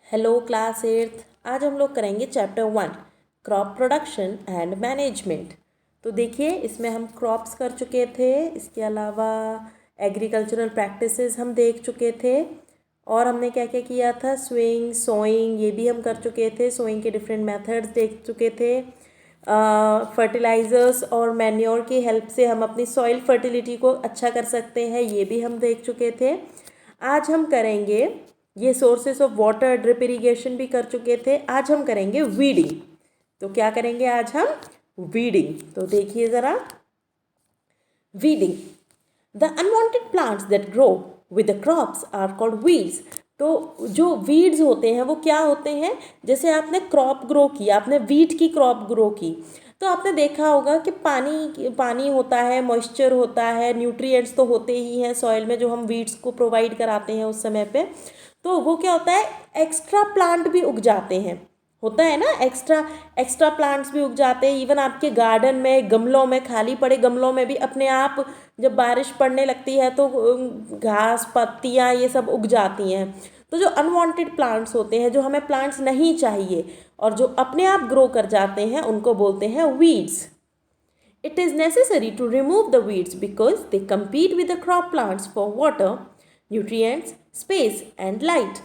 Hello class eighth. आज हम लोग करेंगे chapter 1 crop production and management. तो देखिए, इसमें हम क्रॉप्स कर चुके थे, इसके अलावा एग्रीकल्चरल प्रैक्टिसेस हम देख चुके थे और हमने क्या क्या किया था, स्विंग सोइंग ये भी हम कर चुके थे। सोइंग के डिफरेंट मेथड्स देख चुके थे। फर्टिलाइज़र्स और मैन्योर की हेल्प से हम अपनी सॉइल फर्टिलिटी को अच्छा कर सकते हैं, ये भी हम देख चुके थे। आज हम करेंगे ये sources of water, drip irrigation भी कर चुके थे। आज हम करेंगे वीडिंग। तो क्या करेंगे आज हम? वीडिंग। तो देखिए ज़रा, weeding the unwanted plants that grow with the crops are called weeds. तो जो वीड्स होते हैं वो क्या होते हैं? जैसे आपने क्रॉप ग्रो किया, आपने वीट की क्रॉप ग्रो की, तो आपने देखा होगा कि पानी पानी होता है, मॉइस्चर होता है, न्यूट्रिएंट्स तो होते ही हैं सॉइल में जो हम वीड्स को प्रोवाइड कराते हैं उस समय पे। तो वो क्या होता है, एक्स्ट्रा प्लांट भी उग जाते हैं, होता है ना, एक्स्ट्रा प्लांट्स भी उग जाते हैं। इवन आपके गार्डन में, गमलों में, खाली पड़े गमलों में भी अपने आप जब बारिश पड़ने लगती है तो घास, पत्तियाँ ये सब उग जाती हैं। तो जो अनवांटेड प्लांट्स होते हैं, जो हमें प्लांट्स नहीं चाहिए और जो अपने आप ग्रो कर जाते हैं, उनको बोलते हैं weeds. It is necessary to remove the weeds because they compete with the crop plants for water, nutrients, space and light.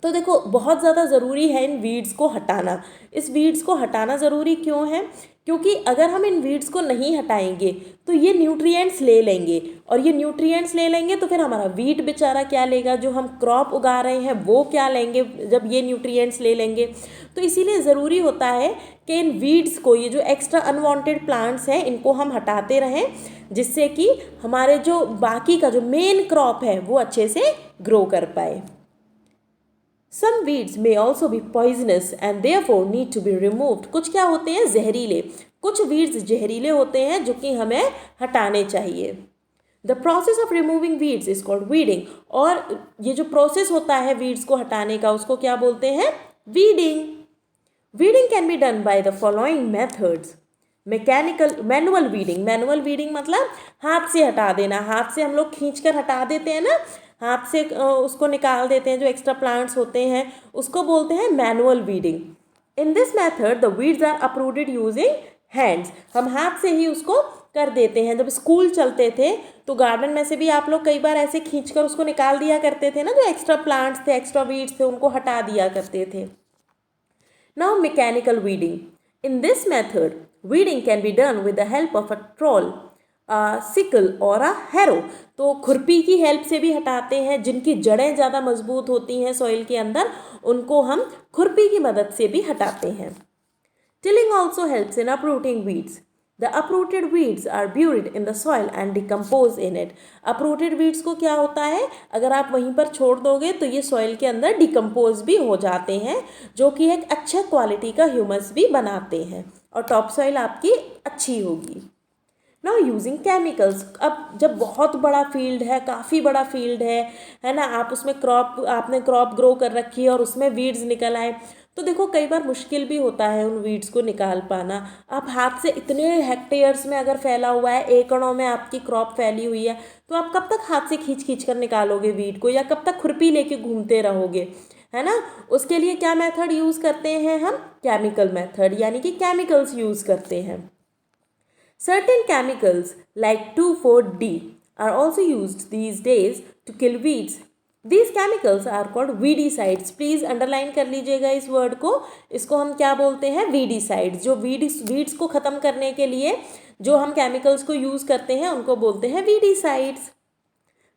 तो देखो, बहुत ज़्यादा ज़रूरी है इन वीड्स को हटाना। इस वीड्स को हटाना ज़रूरी क्यों है? क्योंकि अगर हम इन वीड्स को नहीं हटाएंगे तो ये न्यूट्रिएंट्स ले लेंगे, और ये न्यूट्रिएंट्स ले लेंगे तो फिर हमारा वीट बेचारा क्या लेगा, जो हम क्रॉप उगा रहे हैं वो क्या लेंगे जब ये न्यूट्रिएंट्स ले लेंगे। तो इसीलिए ज़रूरी होता है कि इन वीड्स को, ये जो एक्स्ट्रा अनवांटेड प्लांट्स हैं, इनको हम हटाते रहें, जिससे कि हमारे जो बाकी का जो मेन क्रॉप है वो अच्छे से ग्रो कर पाए। Some weeds may also be poisonous and therefore need to be removed. कुछ क्या होते हैं, जहरीले। कुछ weeds जहरीले होते हैं जो कि हमें हटाने चाहिए। The process of removing weeds is called weeding. और ये जो प्रोसेस होता है weeds को हटाने का, उसको क्या बोलते हैं? weeding. Weeding can be done by the following methods. Manual weeding. Manual weeding मतलब हाथ से हटा देना। हाथ से हम लोग खींच कर हटा देते हैं ना, हाथ से उसको निकाल देते हैं, जो एक्स्ट्रा प्लांट्स होते हैं उसको बोलते हैं manual weeding. In this method the weeds are uprooted using hands. हम हाथ से ही उसको कर देते हैं। जब स्कूल चलते थे तो गार्डन में से भी आप लोग कई बार ऐसे खींच कर उसको निकाल दिया करते थे ना, जो एक्स्ट्रा प्लांट्स थे, एक्स्ट्रा वीड्स थे, उनको हटा दिया करते थे। Now mechanical weeding. In this method weeding can be done with the help of a trowel, a sickle और a harrow। तो खुरपी की हेल्प से भी हटाते हैं। जिनकी जड़ें ज़्यादा मजबूत होती हैं सॉइल के अंदर, उनको हम खुरपी की मदद से भी हटाते हैं। Tilling also helps in uprooting weeds. The uprooted weeds are buried in the soil and decompose in it. Uprooted weeds को क्या होता है, अगर आप वहीं पर छोड़ दोगे तो ये सॉइल के अंदर डिकम्पोज भी हो जाते हैं, जो कि एक अच्छा क्वालिटी का ह्यूमस भी बनाते हैं और टॉप सॉइल आपकी अच्छी होगी। Now using chemicals. अब जब बहुत बड़ा फील्ड है, काफ़ी बड़ा फील्ड है ना, आप उसमें आपने क्रॉप ग्रो कर रखी है और उसमें वीड्स निकल आए, तो देखो कई बार मुश्किल भी होता है उन वीड्स को निकाल पाना। आप हाथ से, इतने हेक्टेयर्स में अगर फैला हुआ है, एकड़ों में आपकी क्रॉप फैली हुई है, तो आप कब तक हाथ से खींच खींच कर निकालोगे वीड को, या कब तक खुरपी लेके घूमते रहोगे, है ना। उसके लिए क्या मेथड यूज़ करते हैं हम? केमिकल मेथड, यानी कि केमिकल्स यूज़ करते हैं। Certain chemicals like 2,4-D are also used these days to kill weeds. These chemicals are called weedicides. Please underline कर लीजिएगा इस वर्ड को। इसको हम क्या बोलते हैं? weedicides। जो weeds को ख़त्म करने के लिए जो हम केमिकल्स को यूज़ करते हैं उनको बोलते हैं weedicides.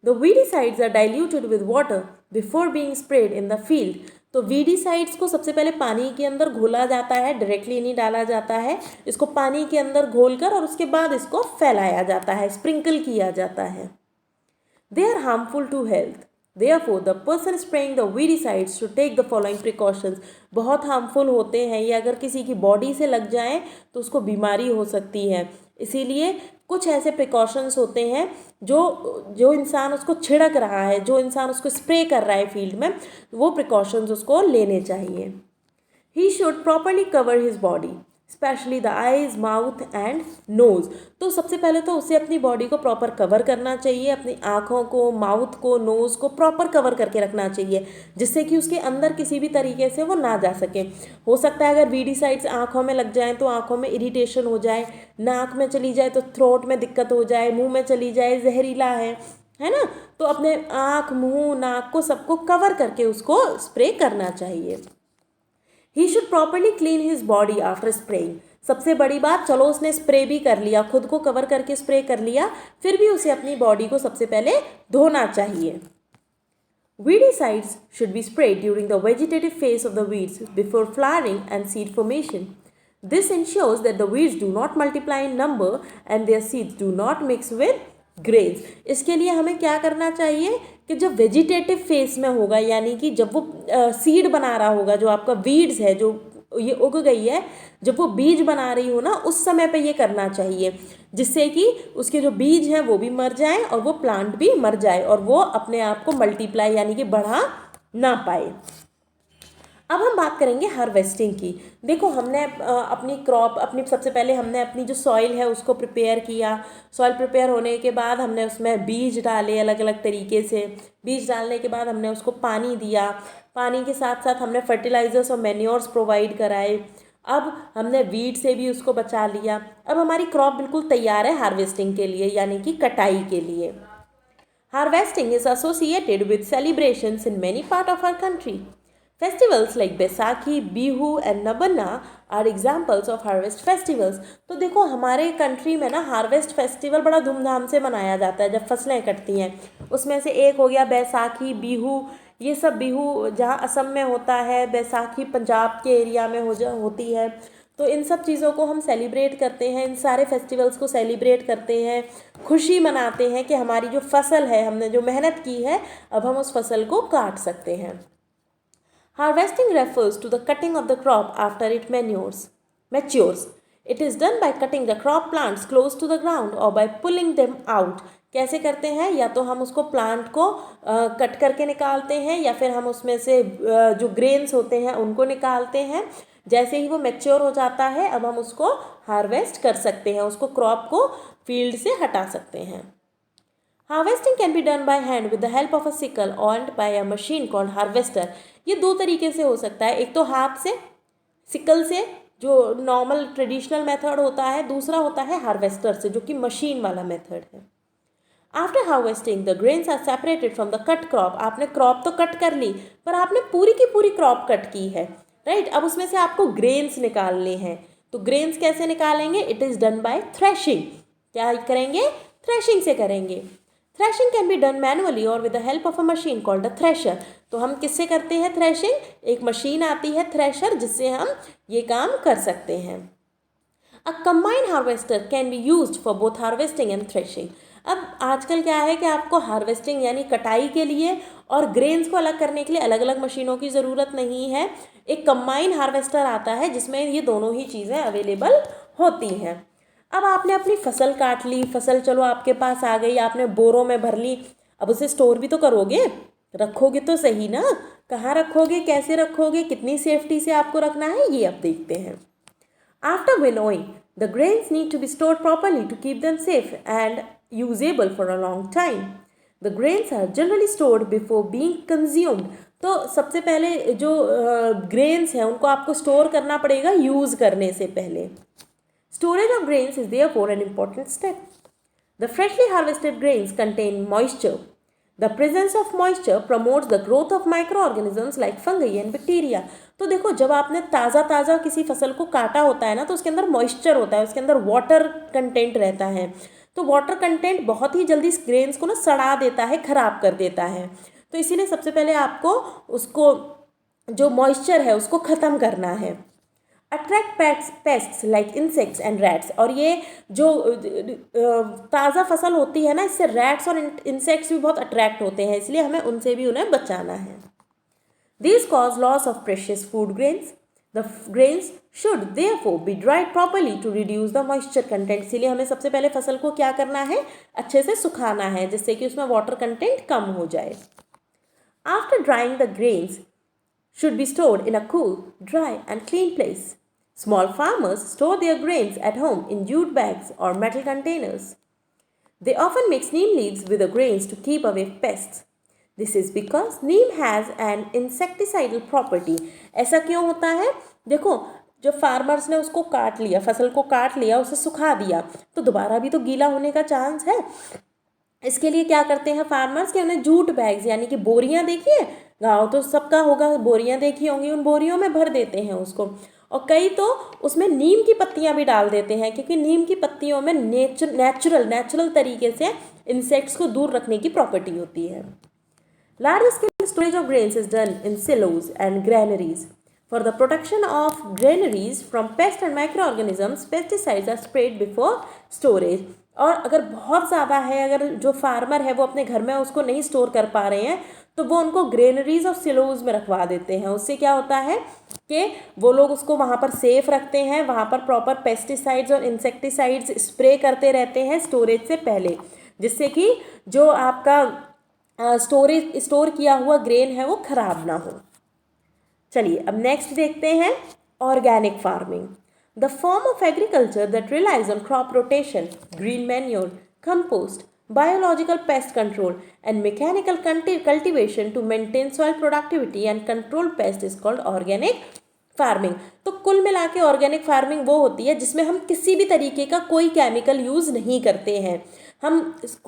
The weedicides are diluted with water before being sprayed in the field. तो वीडीसाइड्स को सबसे पहले पानी के अंदर घोला जाता है, डायरेक्टली नहीं डाला जाता है। इसको पानी के अंदर घोलकर और उसके बाद इसको फैलाया जाता है, स्प्रिंकल किया जाता है। They are harmful to health, therefore the person spraying the weedicides should take the following precautions। बहुत हार्मफुल होते हैं ये, अगर किसी की बॉडी से लग जाए तो उसको बीमारी हो सकती है। इसीलिए कुछ ऐसे प्रिकॉशंस होते हैं जो इंसान उसको छिड़क रहा है, जो इंसान उसको स्प्रे कर रहा है फील्ड में, वो प्रिकॉशंस उसको लेने चाहिए। He should properly cover his body. Specially the eyes, mouth and nose. तो सबसे पहले तो उसे अपनी बॉडी को प्रॉपर कवर करना चाहिए, अपनी आँखों को, माउथ को, नोज़ को प्रॉपर कवर करके रखना चाहिए, जिससे कि उसके अंदर किसी भी तरीके से वो ना जा सके। हो सकता है अगर वीडिसाइड्स आँखों में लग जाएँ तो आँखों में इरिटेशन हो जाए, नाक में चली जाए तो थ्रोट में दिक्कत हो जाए, मुँह में चली जाए जहरीला है ना। तो अपने आँख, मुँह, नाक को सबको कवर करके उसको स्प्रे करना चाहिए। He should properly clean his body after spraying. सबसे बड़ी बात, चलो उसने स्प्रे भी कर लिया, खुद को कवर करके स्प्रे कर लिया, फिर भी उसे अपनी बॉडी को सबसे पहले धोना चाहिए। Weedicides should be sprayed during the vegetative phase of the weeds before flowering and seed formation. This ensures that the weeds do not multiply in number and their seeds do not mix with grains. इसके लिए हमें क्या करना चाहिए कि जब vegetative phase में होगा, यानी कि जब वो सीड बना रहा होगा, जो आपका वीड्स है जो ये उग गई है, जब वो बीज बना रही हो ना, उस समय पे ये करना चाहिए, जिससे कि उसके जो बीज हैं वो भी मर जाएं और वो प्लांट भी मर जाए और वो अपने आप को मल्टीप्लाई यानी कि बढ़ा ना पाए। अब हम बात करेंगे हार्वेस्टिंग की। देखो हमने अपनी क्रॉप, अपनी सबसे पहले हमने अपनी जो सॉइल है उसको प्रिपेयर किया। सॉइल प्रिपेयर होने के बाद हमने उसमें बीज डाले अलग अलग तरीके से। बीज डालने के बाद हमने उसको पानी दिया, पानी के साथ साथ हमने फर्टिलाइजर्स और मैन्योर्स प्रोवाइड कराए। अब हमने वीड से भी उसको बचा लिया। अब हमारी क्रॉप बिल्कुल तैयार है हार्वेस्टिंग के लिए, यानी कि कटाई के लिए। Harvesting is associated with celebrations in many part of our country. Festivals like Baisakhi, Bihu and Nabanna are examples of harvest festivals. तो देखो हमारे कंट्री में ना हार्वेस्ट फेस्टिवल बड़ा धूमधाम से मनाया जाता है जब फसलें कटती हैं। उसमें से एक हो गया बैसाखी, बिहू। ये सब बिहू जहाँ असम में होता है, बैसाखी पंजाब के एरिया में होती है। तो इन सब चीज़ों को हम सेलिब्रेट करते हैं, इन सारे फेस्टिवल्स को सेलिब्रेट करते हैं, खुशी मनाते हैं कि हमारी जो फसल है, हमने जो मेहनत की है, अब हम उस फसल को काट सकते हैं। Harvesting refers to the cutting of the crop after it matures. It is done by cutting the crop plants close to the ground or by pulling them out. कैसे करते हैं? या तो हम उसको प्लांट को कट करके निकालते हैं, या फिर हम उसमें से जो ग्रेन्स होते हैं उनको निकालते हैं। जैसे ही वो मैच्योर हो जाता है, अब हम उसको हार्वेस्ट कर सकते हैं, उसको क्रॉप को फील्ड से हटा सकते हैं। Harvesting can be done by hand with the help of a sickle and by a machine called harvester. ये दो तरीके से हो सकता है, एक तो हाथ से सिकल से जो नॉर्मल ट्रेडिशनल मेथड होता है, दूसरा होता है हार्वेस्टर से जो कि मशीन वाला मेथड है। After harvesting the grains are separated from the cut crop. आपने क्रॉप तो कट कर ली, पर आपने पूरी की पूरी क्रॉप कट की है, राइट। अब उसमें से आपको ग्रेन्स निकालने हैं। तो ग्रेन्स कैसे निकालेंगे? It is done by threshing. क्या करेंगे? थ्रेशिंग से करेंगे। Threshing can be done manually or with the help of a machine called a thresher. तो हम किससे करते हैं थ्रेशिंग? एक मशीन आती है थ्रेशर, जिससे हम ये काम कर सकते हैं। A combined harvester can be used for both harvesting and threshing. अब आजकल क्या है कि आपको हार्वेस्टिंग यानी कटाई के लिए और ग्रेन्स को अलग करने के लिए अलग अलग मशीनों की ज़रूरत नहीं है। एक कंबाइंड हार्वेस्टर आता है जिसमें ये दोनों ही चीज़ें अवेलेबल होती हैं। अब आपने अपनी फसल काट ली, फसल चलो आपके पास आ गई, आपने बोरों में भर ली। अब उसे स्टोर भी तो करोगे, रखोगे तो सही ना। कहाँ रखोगे, कैसे रखोगे, कितनी सेफ्टी से आपको रखना है, ये अब देखते हैं। After winnowing the grains need to be stored properly to keep them safe and usable for a long time. The grains are generally stored before being consumed. तो सबसे पहले जो ग्रेन्स हैं उनको आपको स्टोर करना पड़ेगा यूज़ करने से पहले. Storage of grains is therefore an important step. The freshly harvested grains contain moisture. The presence of moisture promotes the growth of microorganisms like fungi and bacteria. तो देखो जब आपने ताज़ा किसी फसल को काटा होता है ना, तो उसके अंदर मॉइस्चर होता है, उसके अंदर वाटर कंटेंट रहता है। तो वाटर कंटेंट बहुत ही जल्दी ग्रेन्स को ना सड़ा देता है, ख़राब कर देता है। तो इसीलिए सबसे पहले आपको उसको जो मॉइस्चर है उसको ख़त्म करना है। Attract pests like insects and rats. और ये जो ताज़ा फसल होती है ना, इससे रैट्स और इंसेक्ट्स भी बहुत अट्रैक्ट होते हैं, इसलिए हमें उनसे भी उन्हें बचाना है. These cause loss of precious food grains. The grains should therefore be dried properly to reduce the moisture content. इसीलिए हमें सबसे पहले फसल को क्या करना है? अच्छे से सुखाना है, जिससे कि उसमें वाटर कंटेंट कम हो जाए. After drying, the grains should be stored in a cool, dry and clean place. Small farmers store their grains at home in jute bags or metal containers. They often mix neem leaves with the grains to keep away pests. This is because neem has an insecticidal property. ऐसा क्यों होता है? देखो, जब farmers ने उसको काट लिया, फसल को काट लिया, उसे सुखा दिया, तो दोबारा भी तो गीला होने का चांस है। इसके लिए क्या करते हैं फार्मर्स के उन्हें जूट बैग्स यानी कि बोरियां, देखिए गाँव तो सबका होगा, बोरियां देखी होंगी, उन बोरियों में भर देते हैं उसको, और कई तो उसमें नीम की पत्तियां भी डाल देते हैं, क्योंकि नीम की पत्तियों में नेचुरल तरीके से इंसेक्ट्स को दूर रखने की प्रॉपर्टी होती है। Large scale storage of grains is done in silos and granaries. For the protection of granaries from pest and micro organisms, pesticides are spread before storage. और अगर बहुत ज़्यादा है, अगर जो फार्मर है वो अपने घर में उसको नहीं स्टोर कर पा रहे हैं, तो वो उनको ग्रेनरीज और सिलोज में रखवा देते हैं। उससे क्या होता है कि वो लोग उसको वहाँ पर सेफ रखते हैं, वहाँ पर प्रॉपर पेस्टिसाइड्स और इंसेक्टिसाइड्स स्प्रे करते रहते हैं स्टोरेज से पहले, जिससे कि जो आपका स्टोर किया हुआ ग्रेन है वो खराब ना हो। चलिए अब नेक्स्ट देखते हैं organic farming. The form of agriculture that relies on crop rotation, green manure, compost, biological pest control, and mechanical cultivation to maintain soil productivity and control pests is called organic farming. तो कुल मिला के organic farming वो होती है जिसमें हम किसी भी तरीके का कोई केमिकल यूज़ नहीं करते हैं। हम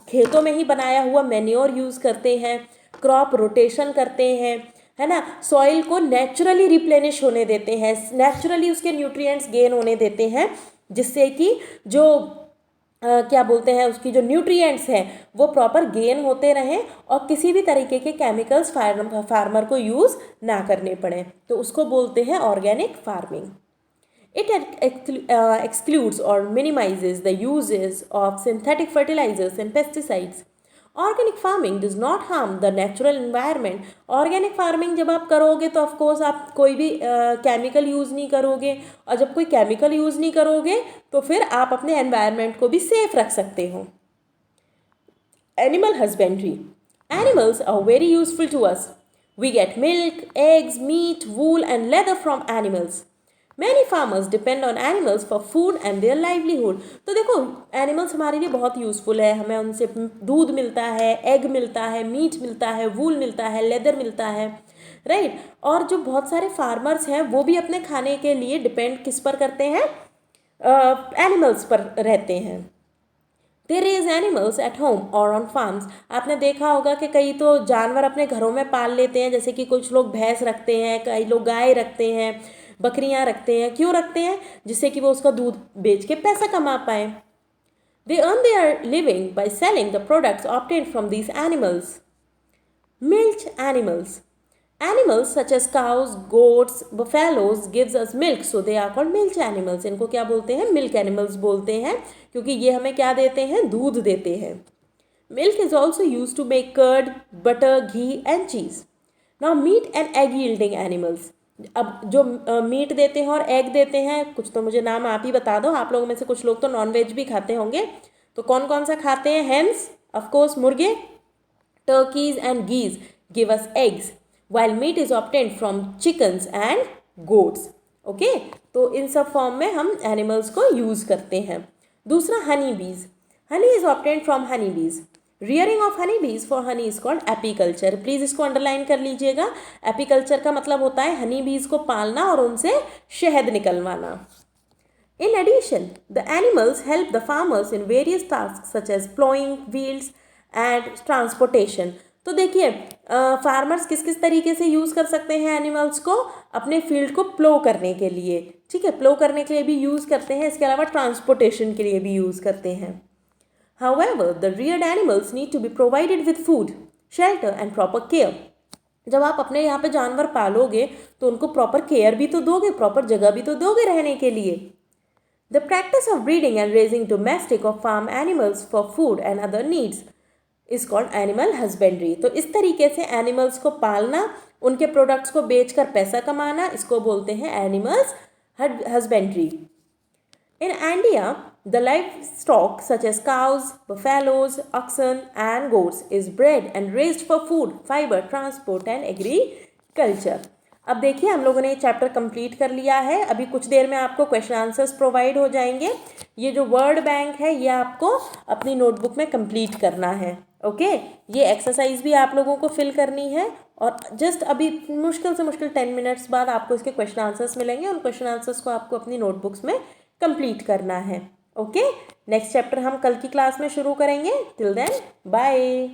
खेतों में ही बनाया हुआ मैन्योर यूज़ करते हैं, क्रॉप रोटेशन करते हैं, है ना, सॉइल को नेचुरली रिप्लेनिश होने देते हैं, नेचुरली उसके न्यूट्रिएंट्स गेन होने देते हैं, जिससे कि जो क्या बोलते हैं उसकी जो न्यूट्रिएंट्स हैं वो प्रॉपर गेन होते रहें और किसी भी तरीके के केमिकल्स फार्मर को यूज़ ना करने पड़े, तो उसको बोलते हैं organic farming. It excludes or minimizes the uses of synthetic fertilizers and pesticides. Organic farming does not harm the natural environment. Organic farming जब आप करोगे तो ऑफकोर्स आप कोई भी केमिकल यूज़ नहीं करोगे, और जब कोई केमिकल यूज़ नहीं करोगे तो फिर आप अपने एनवायरनमेंट को भी सेफ रख सकते हो। Animal husbandry. Animals are very useful to us. We get milk, eggs, meat, wool and leather from animals. Many farmers depend on animals for food and their livelihood. तो देखो एनिमल्स हमारे लिए बहुत यूज़फुल है, हमें उनसे दूध मिलता है, एग मिलता है, मीट मिलता है, वूल मिलता है, लेदर मिलता है, राइट। और जो बहुत सारे फार्मर्स हैं वो भी अपने खाने के लिए डिपेंड किस पर करते हैं, एनिमल्स पर रहते हैं। They raise animals at home or on farms. आपने देखा होगा कि कई तो जानवर अपने घरों में पाल लेते हैं, जैसे कि कुछ लोग भैंस रखते हैं, कई लोग गाय रखते हैं, बकरियां रखते हैं। क्यों रखते हैं? जिससे कि वो उसका दूध बेच के पैसा कमा पाए। They earn their living by selling the products obtained from these animals. Milch animals. Animals such as cows, goats, buffaloes gives us milk, so they are called milk animals. इनको क्या बोलते हैं? Milk animals बोलते हैं, क्योंकि ये हमें क्या देते हैं? दूध देते हैं। Milk is also used to make curd, butter, ghee and cheese. Now meat and egg yielding animals. अब जो मीट देते हैं और एग देते हैं, कुछ तो मुझे नाम आप ही बता दो, आप लोगों में से कुछ लोग तो नॉनवेज भी खाते होंगे, तो कौन कौन सा खाते हैं? हेन्स, ऑफकोर्स मुर्गे, turkeys and geese give us eggs, while meat is obtained from chickens and goats. Okay, तो इन सब फॉर्म में हम एनिमल्स को यूज़ करते हैं। दूसरा हनी बीज। Honey is obtained from Honey बीज। रियरिंग ऑफ हनी बीज for honey is called apiculture. Please इसको अंडरलाइन कर लीजिएगा। एपीकल्चर का मतलब होता है हनी बीज को पालना और उनसे शहद निकलवाना। In addition, the animals help the farmers in various tasks such as plowing, fields and transportation. तो देखिए फार्मर्स किस किस तरीके से यूज़ कर सकते हैं एनिमल्स को अपने फील्ड को प्लो करने के लिए, ठीक है, प्लो करने के लिए भी यूज़ करते हैं, इसके अलावा ट्रांसपोर्टेशन के लिए भी यूज़ करते हैं। However, the reared animals need to be provided with food, shelter and proper care. जब आप अपने यहाँ पे जानवर पालोगे तो उनको प्रॉपर केयर भी तो दोगे, प्रॉपर जगह भी तो दोगे रहने के लिए। The practice of breeding and raising domestic or farm animals for food and other needs is called animal husbandry. तो इस तरीके से एनिमल्स को पालना, उनके प्रोडक्ट्स को बेचकर पैसा कमाना, इसको बोलते हैं animals husbandry. In India, the livestock such as cows, buffaloes, oxen and goats is bred and raised for food, fiber, transport and agriculture. अब देखिए हम लोगों ने ये चैप्टर कंप्लीट कर लिया है। अभी कुछ देर में आपको क्वेश्चन आंसर्स प्रोवाइड हो जाएंगे। ये जो वर्ड बैंक है ये आपको अपनी नोटबुक में कंप्लीट करना है। ओके, ये एक्सरसाइज भी आप लोगों को फिल करनी है और जस्ट अभी मुश्किल से मुश्किल 10 मिनट्स बाद आपको इसके क्वेश्चन आंसर्स मिलेंगे। उन क्वेश्चन आंसर्स को आपको अपनी नोटबुक्स में कंप्लीट करना है। ओके, नेक्स्ट चैप्टर हम कल की क्लास में शुरू करेंगे। Till then bye.